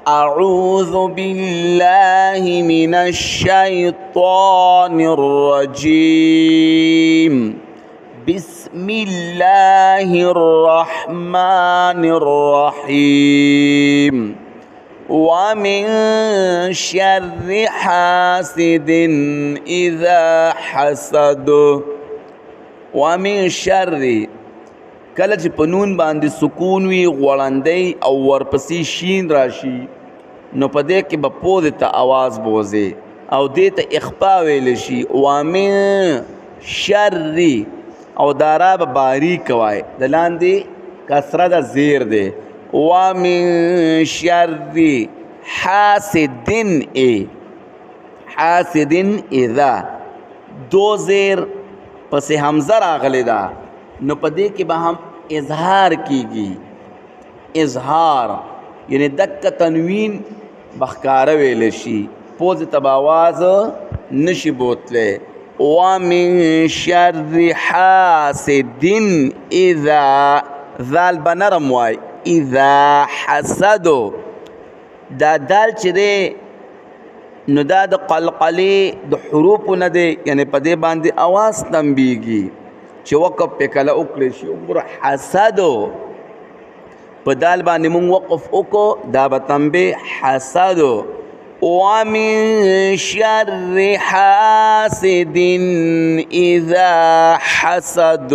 أعوذ بالله من الشيطان الرجيم بسم الله الرحمن الرحيم ومن شر حاسد إذا حسد ومن شر کله چې په نون باندې سکون وي غوړندی او ورپسې شین راشي نو په دې کې به پودې ته آواز بوځي او دې ته اخفا ویلی شي ومن شر او دارا به باریک وای د لاندې کسره د زیر دی ومن شر حاسد اذا دو زیر پس حمزه راغلی دا نو په دې کې به هم اظهار کیږي اظهار یعنی دک تنوین بخکاره ویل شي پوز ته به آواز نشي بوتلی ومن شر حاسد اذا ذال به نرم وای اذا حسد دا دال چې دی نو دا د قلقلې د حروفو نه دی یعنی په دې باندې آواز تنبیږي چې وقف په کله وکړی شي وګوره حسدو په دال باندې مونږ وقف وکړو دا به تنبیه حسدو ومن شر حاسد اذا حسد